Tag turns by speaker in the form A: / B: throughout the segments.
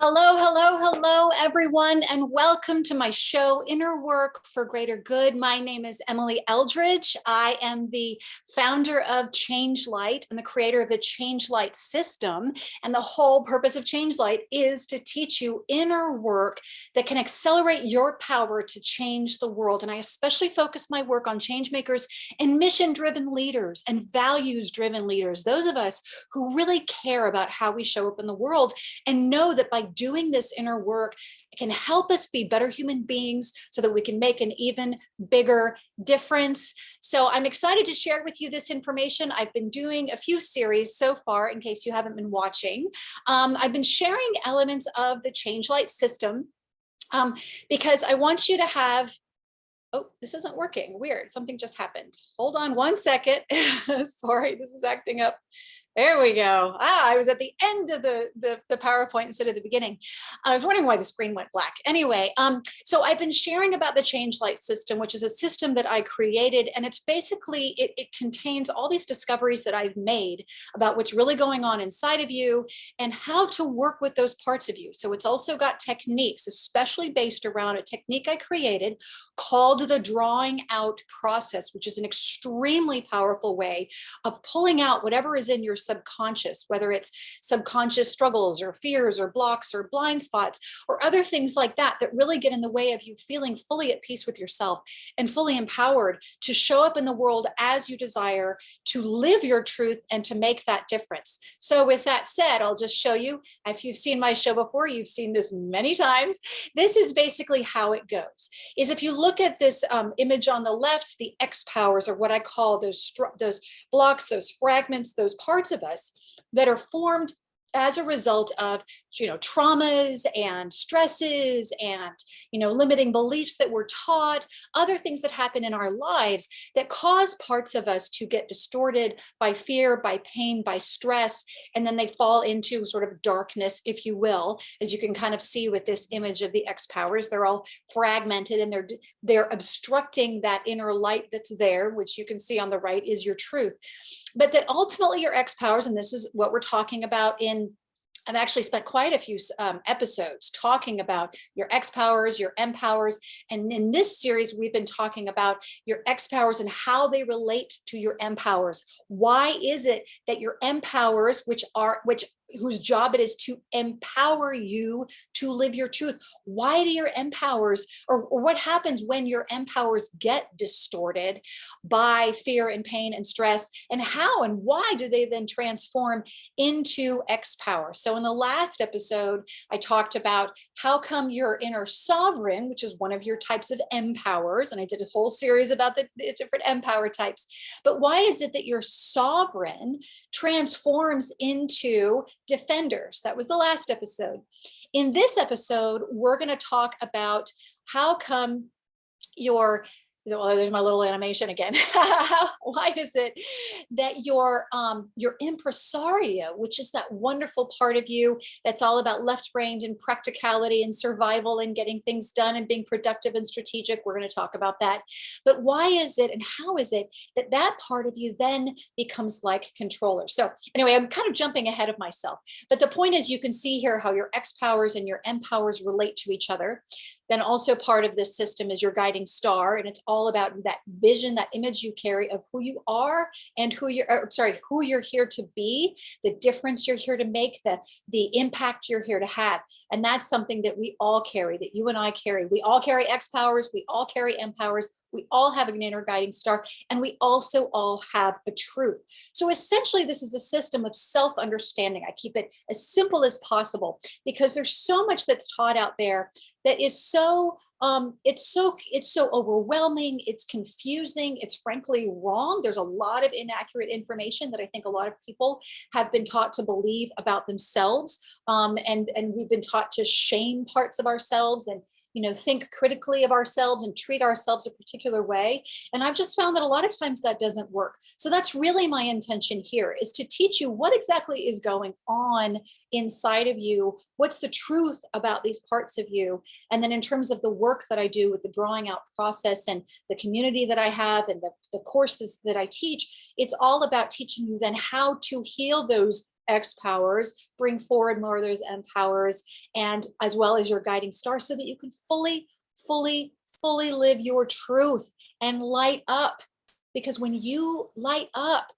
A: Hello, hello, hello, everyone, and welcome to my show, Inner Work for Greater Good. My name is Emily Eldridge. I am the founder of ChangeLight and the creator of the ChangeLight system. And the whole purpose of ChangeLight is to teach you inner work that can accelerate your power to change the world. And I especially focus my work on change makers and mission-driven leaders and values-driven leaders, those of us who really care about how we show up in the world and know that by doing this inner work, it can help us be better human beings so that we can make an even bigger difference. So I'm excited to share with you this information. I've been doing a few series so far, in case you haven't been watching. I've been sharing elements of the ChangeLight system because I want you to have oh, this isn't working. Weird. Something just happened. Hold on one second. Sorry, this is acting up. There we go. I was at the end of the PowerPoint instead of the beginning. I was wondering why the screen went black. Anyway, so I've been sharing about the ChangeLight system, which is a system that I created. And it's basically, it contains all these discoveries that I've made about what's really going on inside of you and how to work with those parts of you. So it's also got techniques, especially based around a technique I created called the drawing out process, which is an extremely powerful way of pulling out whatever is in your subconscious, whether it's subconscious struggles or fears or blocks or blind spots or other things like that, that really get in the way of you feeling fully at peace with yourself and fully empowered to show up in the world as you desire, to live your truth and to make that difference. So with that said, I'll just show you, if you've seen my show before, you've seen this many times. This is basically how it goes, is if you look at this image on the left, the ExPowers are what I call those blocks, those fragments, those parts of us that are formed as a result of, traumas and stresses and, limiting beliefs that we're taught, other things that happen in our lives that cause parts of us to get distorted by fear, by pain, by stress, and then they fall into sort of darkness, if you will, as you can kind of see with this image of the ExPowers. They're all fragmented and they're obstructing that inner light that's there, which you can see on the right is your truth. But that ultimately your ExPowers, and this is what we're talking about I've actually spent quite a few episodes talking about your ExPowers, your emPowers. And in this series, we've been talking about your ExPowers and how they relate to your emPowers. Why is it that your emPowers, whose job it is to empower you to live your truth? Why do your emPowers, or what happens when your emPowers get distorted by fear and pain and stress, and how and why do they then transform into ExPower? So in the last episode, I talked about how come your inner sovereign, which is one of your types of emPowers, and I did a whole series about the different emPower types, but why is it that your sovereign transforms into defenders? That was the last episode. In this episode, we're going to talk about how come there's my little animation again. Why is it that your impresario, which is that wonderful part of you that's all about left-brained and practicality and survival and getting things done and being productive and strategic, we're going to talk about that. But why is it and how is it that that part of you then becomes like controller? So anyway, I'm kind of jumping ahead of myself. But the point is, you can see here how your ExPowers and your emPowers relate to each other. Then also part of this system is your guiding star, and it's all about that vision, that image you carry of who you are and who you're here to be, the difference you're here to make, the impact you're here to have. And that's something that we all carry, that you and I carry. We all carry ExPowers, we all carry emPowers, we all have an inner guiding star, and we also all have a truth. So essentially, this is a system of self-understanding. I keep it as simple as possible because there's so much that's taught out there that is it's so overwhelming, it's confusing, it's frankly wrong. There's a lot of inaccurate information that I think a lot of people have been taught to believe about themselves, and we've been taught to shame parts of ourselves and think critically of ourselves and treat ourselves a particular way. And I've just found that a lot of times that doesn't work. So that's really my intention here, is to teach you what exactly is going on inside of you. What's the truth about these parts of you? And then in terms of the work that I do with the drawing out process and the community that I have and the courses that I teach, it's all about teaching you then how to heal those ExPowers, bring forward more of those emPowers, and as well as your guiding star, so that you can fully live your truth and light up. Because when you light up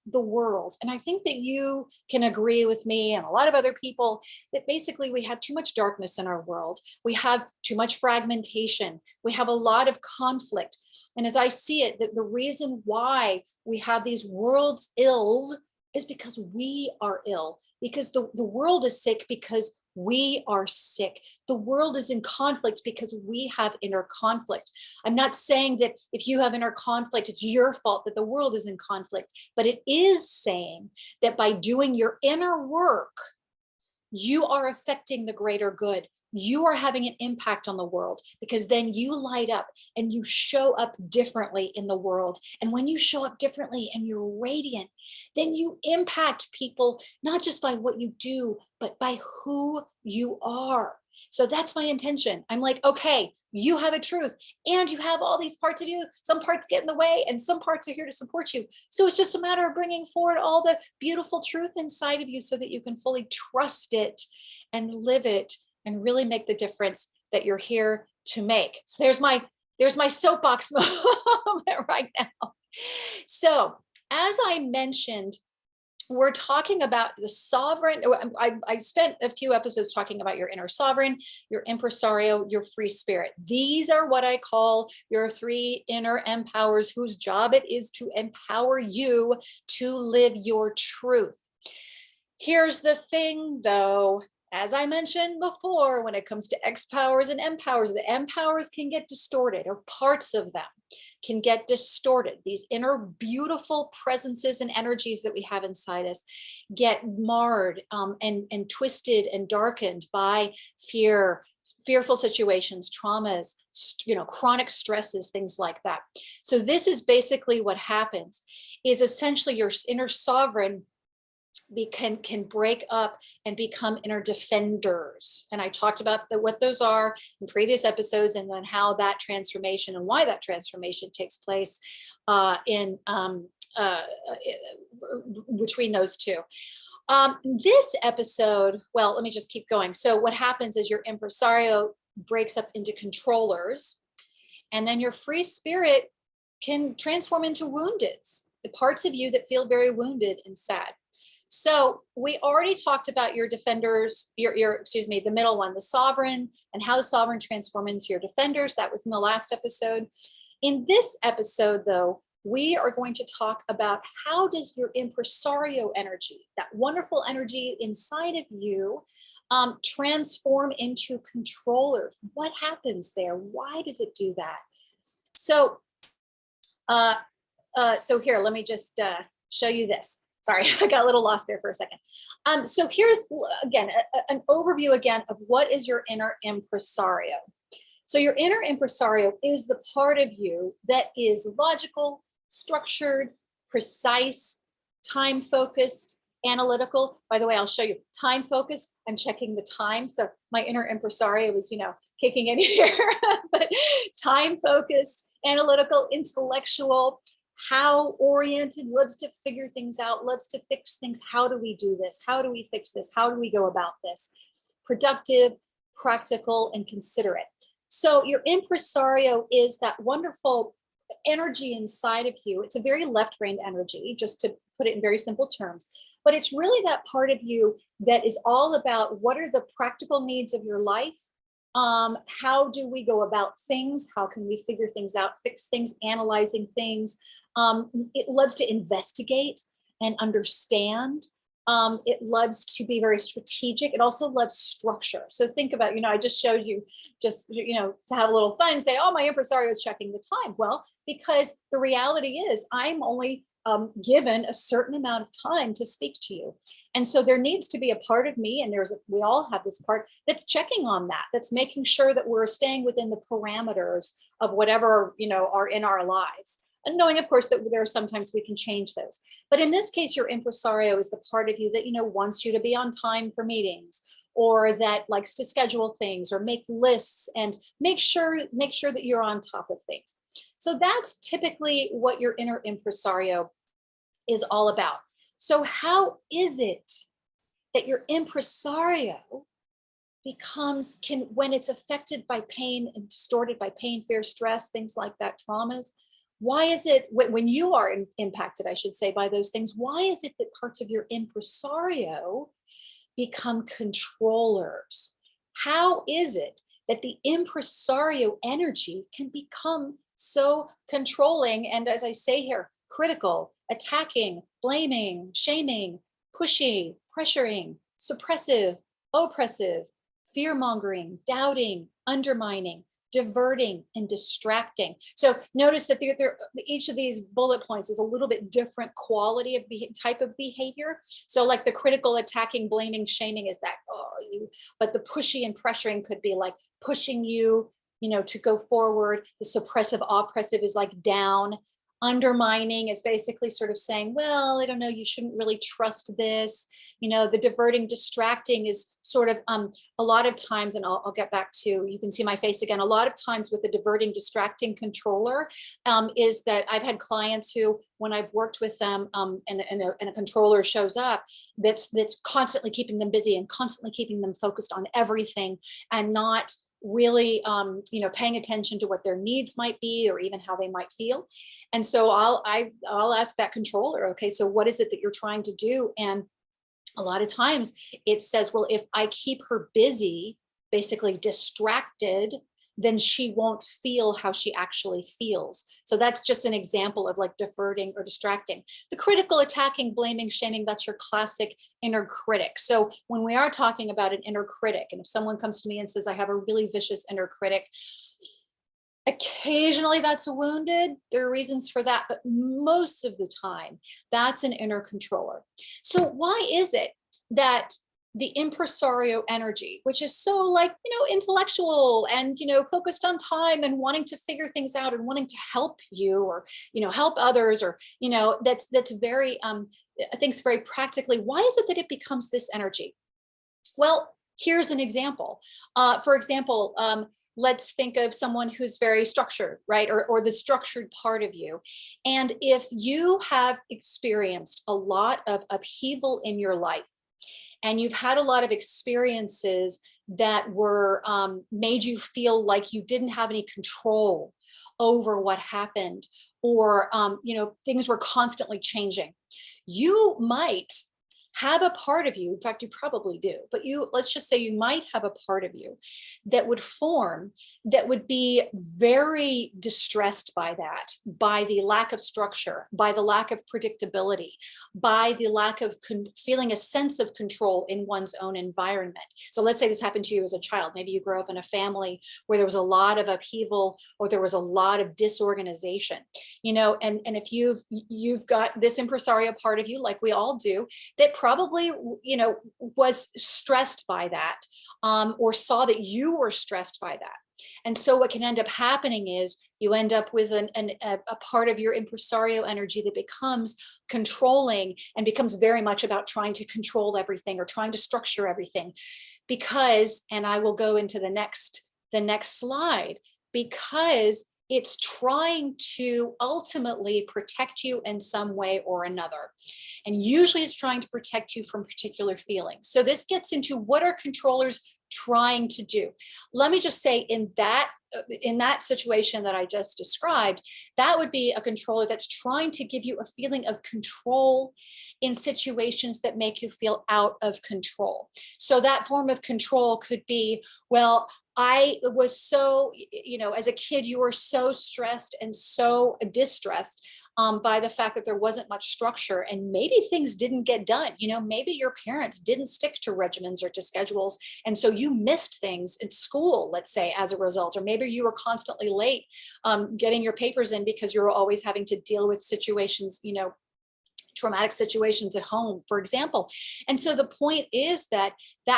A: the world. And I think that you can agree with me and a lot of other people that basically we have too much darkness in our world. We have too much fragmentation. We have a lot of conflict. And as I see it, the reason why we have these world's ills is because we are ill, because the world is sick because we are sick. The world is in conflict because we have inner conflict. I'm not saying that if you have inner conflict, it's your fault that the world is in conflict, but it is saying that by doing your inner work, you are affecting the greater good. You are having an impact on the world, because then you light up and you show up differently in the world. And when you show up differently and you're radiant, then you impact people, not just by what you do, but by who you are. So that's my intention. I'm like, okay, you have a truth and you have all these parts of you. Some parts get in the way and some parts are here to support you. So it's just a matter of bringing forward all the beautiful truth inside of you so that you can fully trust it and live it and really make the difference that you're here to make. So there's my soapbox moment right now. So as I mentioned, we're talking about the sovereign. I spent a few episodes talking about your inner sovereign, your impresario, your free spirit. These are what I call your three inner emPowers, whose job it is to empower you to live your truth. Here's the thing though, as I mentioned before, when it comes to ExPowers and emPowers, the emPowers can get distorted, or parts of them can get distorted. These inner beautiful presences and energies that we have inside us get marred and twisted and darkened by fear, fearful situations, traumas, chronic stresses, things like that. So this is basically what happens, is essentially your inner sovereign can break up and become inner defenders. And I talked about what those are in previous episodes, and then how that transformation and why that transformation takes place between those two. This episode, well, let me just keep going. So what happens is your impresario breaks up into controllers, and then your free spirit can transform into woundeds, the parts of you that feel very wounded and sad. So we already talked about your defenders, the middle one, the sovereign, and how the sovereign transforms into your defenders. That was in the last episode. In this episode, though, we are going to talk about how does your impresario energy, that wonderful energy inside of you, transform into controllers. What happens there? Why does it do that? So, so here, let me just show you this. Sorry, I got a little lost there for a second. So here's, again, an overview again of what is your inner impresario. So your inner impresario is the part of you that is logical, structured, precise, time-focused, analytical. By the way, I'll show you time-focused. I'm checking the time. So my inner impresario is, kicking in here, but time-focused, analytical, intellectual, how oriented, loves to figure things out, loves to fix things. How do we do this? How do we fix this? How do we go about this? Productive, practical, and considerate. So your impresario is that wonderful energy inside of you. It's a very left-brained energy, just to put it in very simple terms, but it's really that part of you that is all about what are the practical needs of your life. How do we go about things? How can we figure things out, fix things, analyzing things? It loves to investigate and understand. It loves to be very strategic. It also loves structure. So think about, I just showed you to have a little fun and say, oh, my impresario is checking the time. Well, because the reality is I'm only given a certain amount of time to speak to you. And so there needs to be a part of me, and we all have this part that's checking on that, that's making sure that we're staying within the parameters of whatever, are in our lives. And knowing, of course, that there are sometimes we can change those. But in this case, your impresario is the part of you that, wants you to be on time for meetings, or that likes to schedule things or make lists and make sure that you're on top of things. So that's typically what your inner impresario is all about. So how is it that your impresario when it's affected by pain and distorted by pain, fear, stress, things like that, traumas, why is it when you are impacted, I should say, by those things, why is it that parts of your impresario become controllers? How is it that the impresario energy can become so controlling and, as I say here, critical, attacking, blaming, shaming, pushy, pressuring, suppressive, oppressive, fear-mongering, doubting, undermining, diverting, and distracting? So notice that each of these bullet points is a little bit different quality of type of behavior. So like the critical, attacking, blaming, shaming is that, but the pushy and pressuring could be like pushing you, to go forward. The suppressive, oppressive is like down. Undermining is basically sort of saying, well, I don't know, you shouldn't really trust this. The diverting, distracting is sort of a lot of times, and I'll get back to, you can see my face again, a lot of times with the diverting, distracting controller is that I've had clients who, when I've worked with them and a controller shows up, that's constantly keeping them busy and constantly keeping them focused on everything and not really paying attention to what their needs might be or even how they might feel. And so I'll ask that controller, okay, so what is it that you're trying to do? And a lot of times it says, well, if I keep her busy, basically distracted, then she won't feel how she actually feels. So that's just an example of like diverting or distracting. The critical, attacking, blaming, shaming, that's your classic inner critic. So when we are talking about an inner critic, and if someone comes to me and says, I have a really vicious inner critic, occasionally that's wounded. There are reasons for that, but most of the time that's an inner controller. So why is it that the impresario energy, which is so like, intellectual and, focused on time and wanting to figure things out and wanting to help you or, help others or, that's very, thinks very practically, why is it that it becomes this energy? Well, here's an example. For example, let's think of someone who's very structured, right? Or the structured part of you. And if you have experienced a lot of upheaval in your life, and you've had a lot of experiences that were made you feel like you didn't have any control over what happened, or things were constantly changing, you might have a part of you, in fact, you probably do, but let's just say you might have a part of you that would form, that would be very distressed by that, by the lack of structure, by the lack of predictability, by the lack of feeling a sense of control in one's own environment. So let's say this happened to you as a child. Maybe you grew up in a family where there was a lot of upheaval or there was a lot of disorganization, and if you've got this impresario part of you, like we all do, that probably, was stressed by that, or saw that you were stressed by that. And so what can end up happening is you end up with a part of your impresario energy that becomes controlling and becomes very much about trying to control everything or trying to structure everything, because, and I will go into the next slide, because it's trying to ultimately protect you in some way or another. And usually it's trying to protect you from particular feelings. So this gets into what are controllers trying to do. Let me just say, in that situation that I just described, that would be a controller that's trying to give you a feeling of control in situations that make you feel out of control. So that form of control could be, well, I was so, as a kid, you were so stressed and so distressed by the fact that there wasn't much structure, and maybe things didn't get done. Maybe your parents didn't stick to regimens or to schedules, and so you missed things in school, let's say, as a result. Or maybe you were constantly late getting your papers in because you were always having to deal with situations, traumatic situations at home, for example. And so the point is that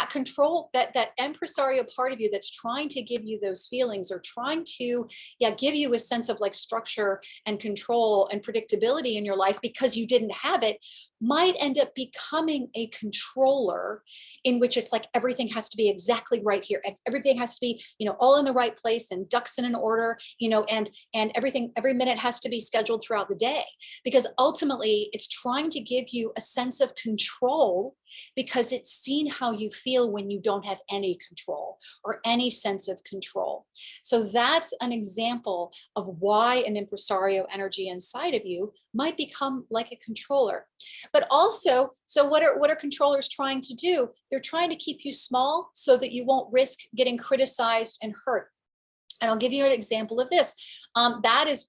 A: control, that impresario part of you that's trying to give you those feelings, or trying to give you a sense of like structure and control and predictability in your life because you didn't have it, might end up becoming a controller in which it's like everything has to be exactly right here. Everything has to be, all in the right place and ducks in an order, and everything, every minute has to be scheduled throughout the day, because ultimately it's trying trying to give you a sense of control because it's seen how you feel when you don't have any control or any sense of control. So that's an example of why an impresario energy inside of you might become like a controller. But also, so what are controllers trying to do? They're trying to keep you small so that you won't risk getting criticized and hurt. And I'll give you an example of this. That is,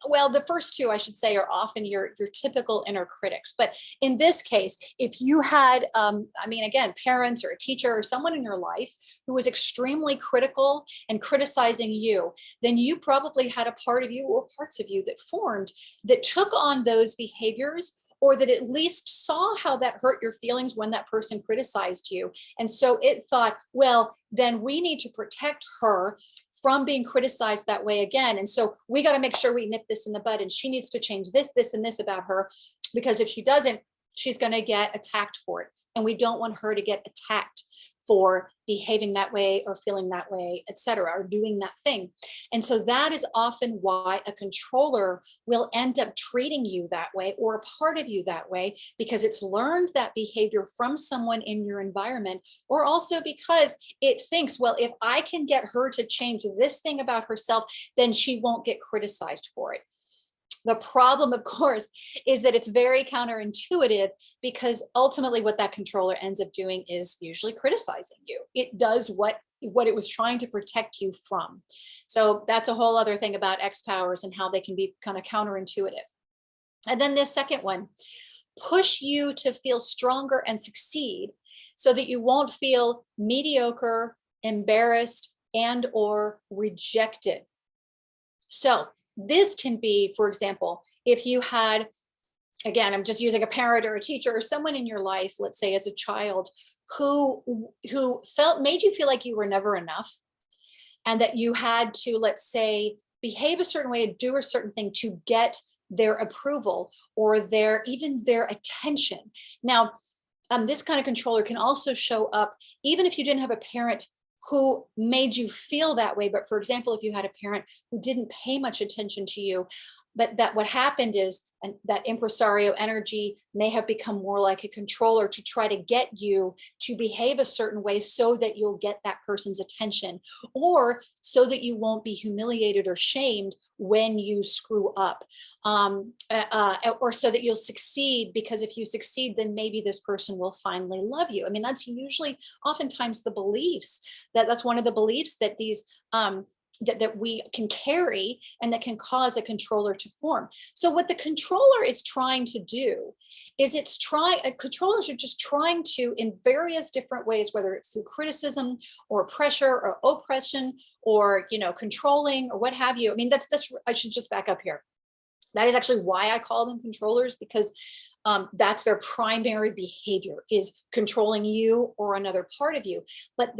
A: well, the first two, I should say, are often your typical inner critics. But in this case, if you had, I mean, again, parents or a teacher or someone in your life who was extremely critical and criticizing you, then you probably had a part of you or parts of you that formed that took on those behaviors, or that at least saw how that hurt your feelings when that person criticized you. And so it thought, well, then we need to protect her from being criticized that way again. And so we got to make sure we nip this in the bud, and she needs to change this, this, and this about her, because if she doesn't, she's going to get attacked for it. And we don't want her to get attacked for behaving that way or feeling that way, etc., or doing that thing. And so that is often why a controller will end up treating you that way or a part of you that way, because it's learned that behavior from someone in your environment, or also because it thinks, well, if I can get her to change this thing about herself, then she won't get criticized for it. The problem, of course, is that it's very counterintuitive, because ultimately what that controller ends up doing is usually criticizing you. It does what it was trying to protect you from. So that's a whole other thing about ExPowers and how they can be kind of counterintuitive. And then this second one, push you to feel stronger and succeed so that you won't feel mediocre, embarrassed, and or rejected. So this can be, for example, if you had, again, I'm just using a parent or a teacher or someone in your life, let's say as a child, who made you feel like you were never enough, and that you had to, let's say, behave a certain way, do a certain thing to get their approval or even their attention. Now, this kind of controller can also show up even if you didn't have a parent who made you feel that way. But for example, if you had a parent who didn't pay much attention to you, but that what happened is, and that impresario energy may have become more like a controller to try to get you to behave a certain way so that you'll get that person's attention, or so that you won't be humiliated or shamed when you screw up, or so that you'll succeed, because if you succeed, then maybe this person will finally love you. I mean, that's usually oftentimes the beliefs, that's one of the beliefs that these that we can carry, and that can cause a controller to form. So what the controller is trying to do is controllers are just trying to, in various different ways, whether it's through criticism or pressure or oppression or, controlling or what have you. I mean, I should just back up here. That is actually why I call them controllers, because that's their primary behavior, is controlling you or another part of you. But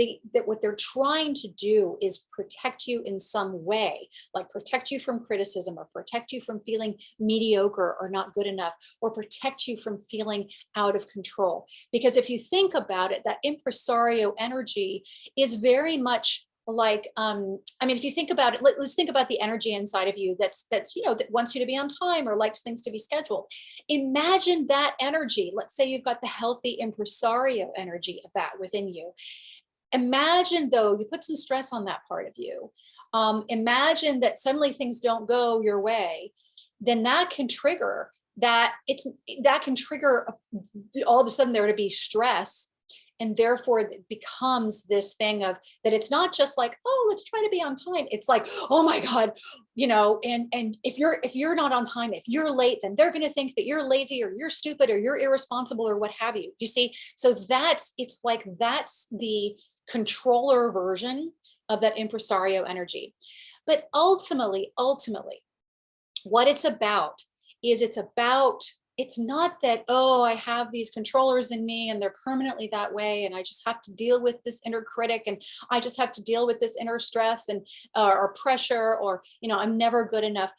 A: what they're trying to do is protect you in some way, like protect you from criticism, or protect you from feeling mediocre or not good enough, or protect you from feeling out of control. Because if you think about it, that impresario energy is very much like, I mean, if you think about it, let's think about the energy inside of you that wants you to be on time or likes things to be scheduled. Imagine that energy. Let's say you've got the healthy impresario energy of that within you. Imagine, though, you put some stress on that part of you. Imagine that suddenly things don't go your way. Then that can trigger all of a sudden there to be stress. And therefore it becomes this thing of that it's not just like, oh, let's try to be on time. It's like, oh my God, and if you're not on time, if you're late, then they're going to think that you're lazy or you're stupid or you're irresponsible or what have you. You see, so that's the controller version of that impresario energy. But ultimately, what it's about is it's not that, oh, I have these controllers in me and they're permanently that way, and I just have to deal with this inner critic, and I just have to deal with this inner stress and or pressure, or I'm never good enough.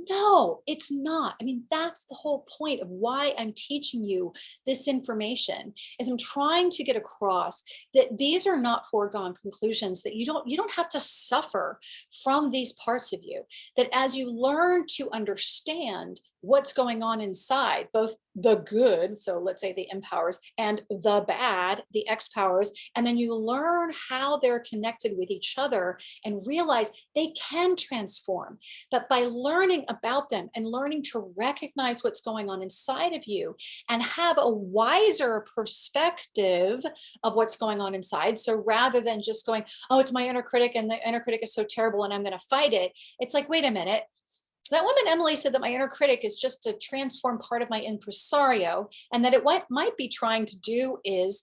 A: No, it's not. I mean, that's the whole point of why I'm teaching you this information, is I'm trying to get across that these are not foregone conclusions, that you don't have to suffer from these parts of you, that as you learn to understand what's going on inside, both the good, so let's say the emPowers, and the bad, the ExPowers, and then you learn how they're connected with each other and realize they can transform. But by learning about them and learning to recognize what's going on inside of you and have a wiser perspective of what's going on inside. So rather than just going, oh, it's my inner critic and the inner critic is so terrible and I'm going to fight it. It's like, wait a minute. That woman, Emily, said that my inner critic is just a transform part of my impresario, and that what might be trying to do is,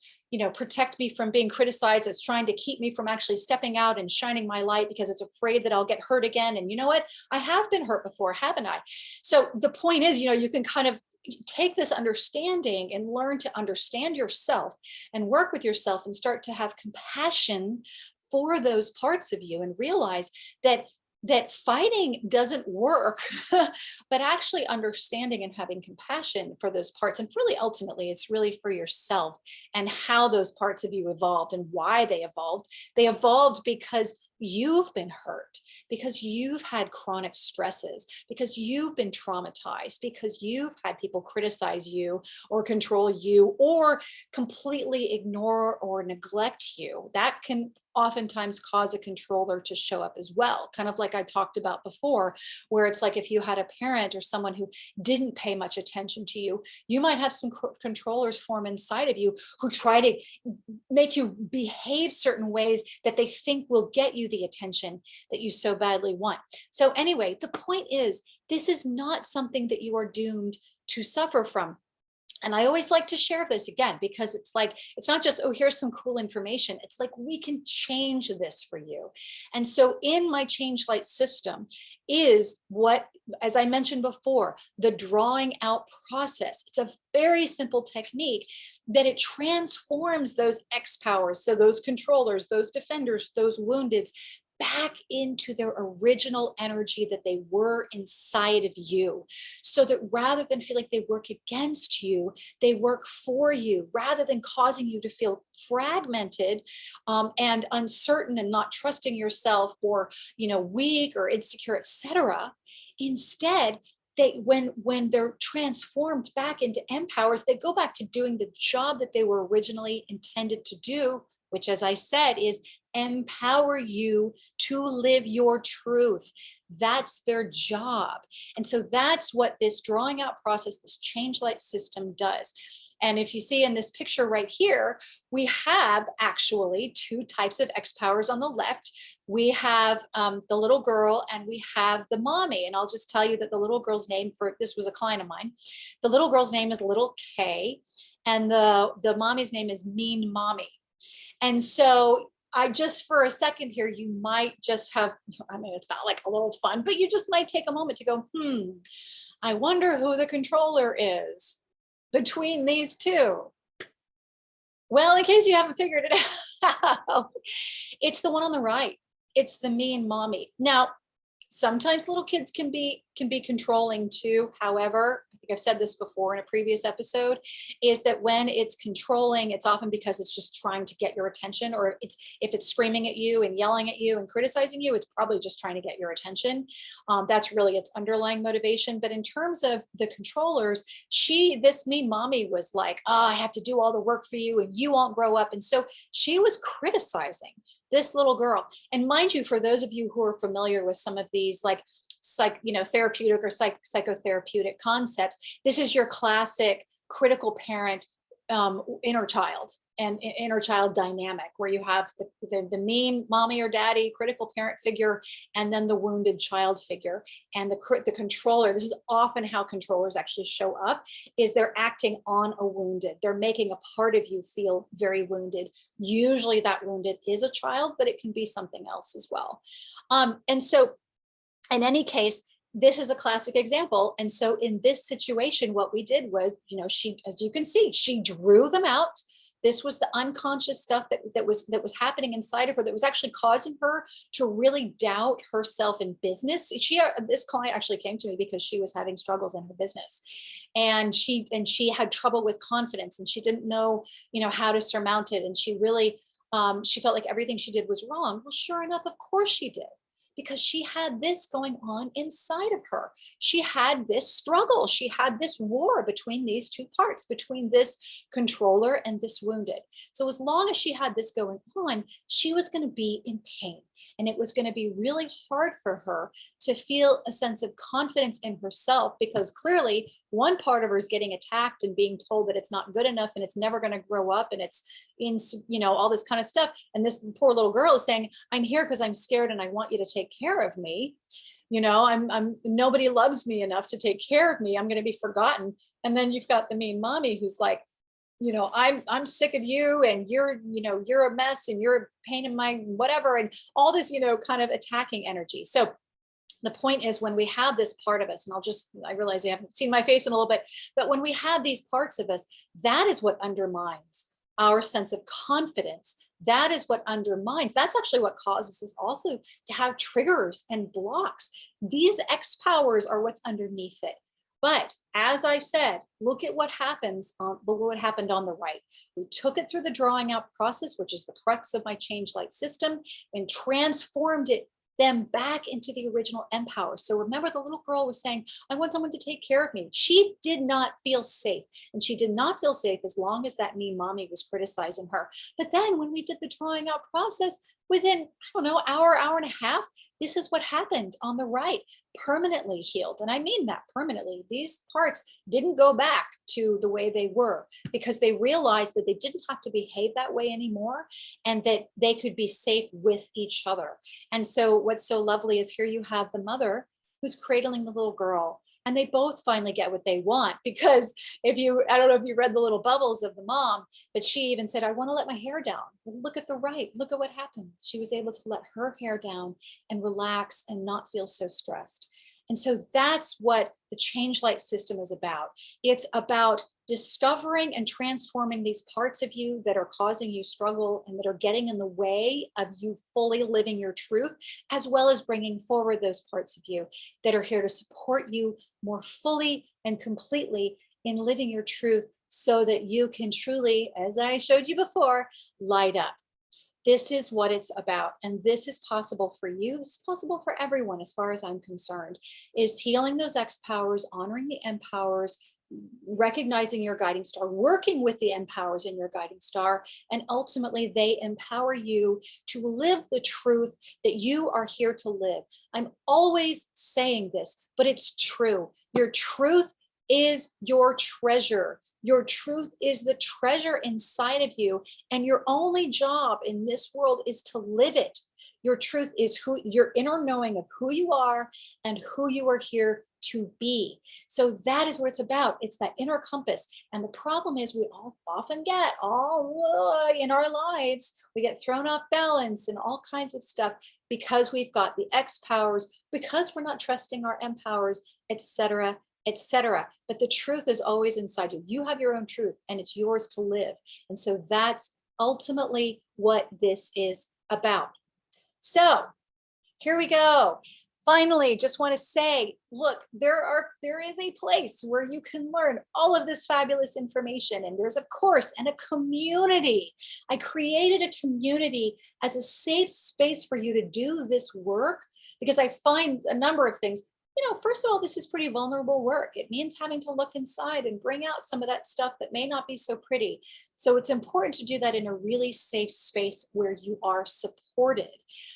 A: protect me from being criticized. It's trying to keep me from actually stepping out and shining my light because it's afraid that I'll get hurt again. And you know what? I have been hurt before, haven't I? So the point is, you can kind of take this understanding and learn to understand yourself and work with yourself and start to have compassion for those parts of you and realize that fighting doesn't work, but actually understanding and having compassion for those parts. And really, ultimately, it's really for yourself and how those parts of you evolved and why they evolved. They evolved because you've been hurt, because you've had chronic stresses, because you've been traumatized, because you've had people criticize you or control you or completely ignore or neglect you. That can oftentimes cause a controller to show up as well. Kind of like I talked about before, where it's like if you had a parent or someone who didn't pay much attention to you, you might have some controllers form inside of you who try to make you behave certain ways that they think will get you the attention that you so badly want. So anyway, the point is, this is not something that you are doomed to suffer from. And I always like to share this again, because it's like, it's not just, oh, here's some cool information. It's like, we can change this for you. And so in my ChangeLight system is what, as I mentioned before, the drawing out process. It's a very simple technique that it transforms those ExPowers, so those controllers, those defenders, those woundeds, back into their original energy that they were inside of you, so that rather than feel like they work against you, they work for you, rather than causing you to feel fragmented and uncertain and not trusting yourself, or weak or insecure, etc. Instead, when they're transformed back into emPowers, they go back to doing the job that they were originally intended to do, which, as I said, is empower you to live your truth. That's their job. And so that's what this drawing out process, this ChangeLight system does. And if you see in this picture right here, we have actually two types of ExPowers on the left. We have the little girl and we have the mommy. And I'll just tell you that the little girl's name, for this was a client of mine, the little girl's name is Little K, and the mommy's name is Mean Mommy. And so I just, for a second here, you might just have, I mean, it's not like a little fun, but you just might take a moment to go, I wonder who the controller is between these two. Well, in case you haven't figured it out, it's the one on the right. It's the Mean Mommy. Now, sometimes little kids can be controlling too. However, I think I've said this before in a previous episode, is that when it's controlling, it's often because it's just trying to get your attention, or if it's screaming at you and yelling at you and criticizing you, it's probably just trying to get your attention. That's really its underlying motivation. But in terms of the controllers, this Mean Mommy was like, oh, I have to do all the work for you and you won't grow up. And so she was criticizing this little girl. And mind you, for those of you who are familiar with some of these like therapeutic or psychotherapeutic concepts, this is your classic critical parent inner child and inner child dynamic, where you have the mean mommy or daddy critical parent figure, and then the wounded child figure, and the controller. This is often how controllers actually show up, is they're acting on a wounded. They're making a part of you feel very wounded. Usually that wounded is a child, but it can be something else as well. And so in any case, this is a classic example. And so in this situation, what we did was, she, as you can see, she drew them out. This was the unconscious stuff that was happening inside of her that was actually causing her to really doubt herself in business. This client actually came to me because she was having struggles in her business, and she had trouble with confidence, and she didn't know, how to surmount it. And she really, she felt like everything she did was wrong. Well, sure enough, of course she did, because she had this going on inside of her. She had this struggle. She had this war between these two parts, between this controller and this wounded. So as long as she had this going on, she was going to be in pain. And it was going to be really hard for her to feel a sense of confidence in herself, because clearly one part of her is getting attacked and being told that it's not good enough and it's never going to grow up, and it's in, all this kind of stuff. And this poor little girl is saying, I'm here because I'm scared and I want you to take care of me. I'm nobody loves me enough to take care of me. I'm going to be forgotten. And then you've got the mean mommy who's like, I'm sick of you, and you're a mess, and you're a pain in my whatever, and all this, kind of attacking energy. So the point is, when we have this part of us, and I realize you haven't seen my face in a little bit, but when we have these parts of us, that is what undermines our sense of confidence. That is what undermines. That's actually what causes us also to have triggers and blocks. These ExPowers are what's underneath it. But as I said, look at what happened on the right. We took it through the drawing out process, which is the crux of my ChangeLight system, and transformed them back into the original emPowers. So remember, the little girl was saying, I want someone to take care of me. She did not feel safe. And she did not feel safe as long as that mean mommy was criticizing her. But then when we did the drawing out process, within, hour and a half, this is what happened on the right, permanently healed. And I mean that permanently. These parts didn't go back to the way they were, because they realized that they didn't have to behave that way anymore, and that they could be safe with each other. And so what's so lovely is, here you have the mother who's cradling the little girl, and they both finally get what they want. Because I don't know if you read the little bubbles of the mom, but she even said, I want to let my hair down. Look at the right, look at what happened. She was able to let her hair down and relax and not feel so stressed. And so that's what the ChangeLight system is about. It's about discovering and transforming these parts of you that are causing you struggle and that are getting in the way of you fully living your truth, as well as bringing forward those parts of you that are here to support you more fully and completely in living your truth, so that you can truly, as I showed you before, light up. This is what it's about. And this is possible for you. This is possible for everyone, as far as I'm concerned, is healing those ExPowers, honoring the emPowers, recognizing your guiding star, working with the emPowers in your guiding star, and ultimately they empower you to live the truth that you are here to live. I'm always saying this, but it's true. Your truth is your treasure. Your truth is the treasure inside of you, and your only job in this world is to live it. Your truth is your inner knowing of who you are and who you are here to be. So that is what it's about. It's that inner compass. And the problem is, we all often get in our lives, we get thrown off balance and all kinds of stuff, because we've got the ExPowers, because we're not trusting our emPowers, etc., etc. But the truth is always inside you. You have your own truth, and it's yours to live. And so that's ultimately what this is about. So here we go. Finally, just want to say, look, there is a place where you can learn all of this fabulous information, and there's a course and a community. I created a community as a safe space for you to do this work, because I find a number of things. First of all, this is pretty vulnerable work. It means having to look inside and bring out some of that stuff that may not be so pretty. So it's important to do that in a really safe space where you are supported,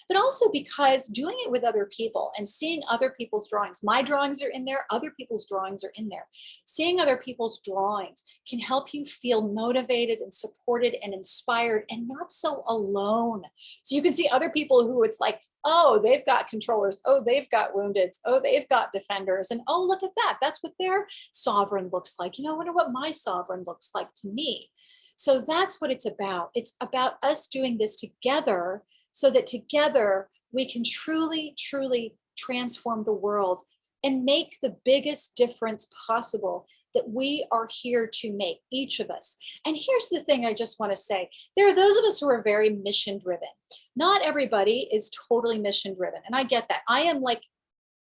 A: but also because doing it with other people and seeing other people's drawings, my drawings are in there, other people's drawings are in there. Seeing other people's drawings can help you feel motivated and supported and inspired and not so alone. So you can see other people who it's like, oh, they've got controllers. Oh, they've got woundeds. Oh, they've got defenders. And oh, look at that. That's what their sovereign looks like. I wonder what my sovereign looks like to me. So that's what it's about. It's about us doing this together, so that together we can truly, truly transform the world and make the biggest difference possible that we are here to make, each of us. And here's the thing I just want to say. There are those of us who are very mission driven. Not everybody is totally mission driven. And I get that. I am like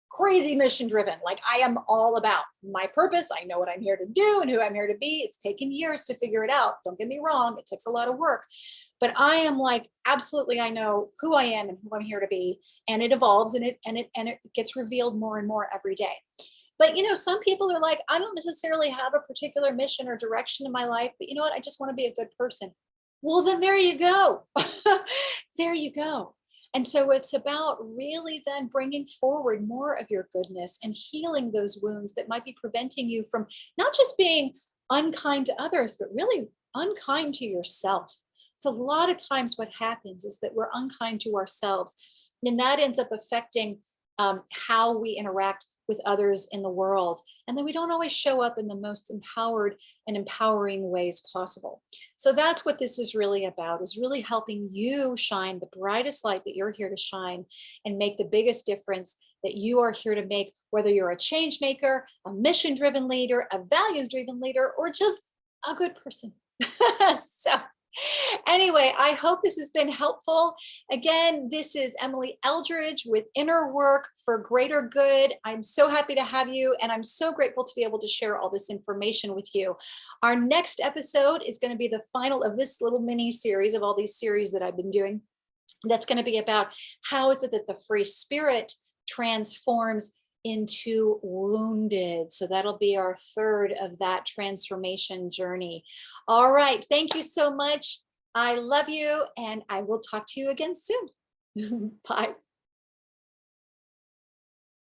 A: crazy mission driven. Like I am all about my purpose. I know what I'm here to do and who I'm here to be. It's taken years to figure it out. Don't get me wrong. It takes a lot of work, but I am like, absolutely, I know who I am and who I'm here to be. And it evolves and it gets revealed more and more every day. But you know, some people are like, I don't necessarily have a particular mission or direction in my life, but you know what? I just want to be a good person. Well, then there you go. There you go. And so it's about really then bringing forward more of your goodness and healing those wounds that might be preventing you from not just being unkind to others, but really unkind to yourself. So a lot of times what happens is that we're unkind to ourselves, and that ends up affecting how we interact with others in the world. And then we don't always show up in the most empowered and empowering ways possible. So that's what this is really about, is really helping you shine the brightest light that you're here to shine and make the biggest difference that you are here to make, whether you're a change maker, a mission-driven leader, a values-driven leader, or just a good person. So anyway, I hope this has been helpful. Again, this is Emily Eldridge with Inner Work for Greater Good. I'm so happy to have you, and I'm so grateful to be able to share all this information with you. Our next episode is going to be the final of this little mini series of all these series that I've been doing. That's going to be about how is it that the free spirit transforms into wounded. So that'll be our third of that transformation journey. All right. Thank you so much. I love you, and I will talk to you again soon. Bye.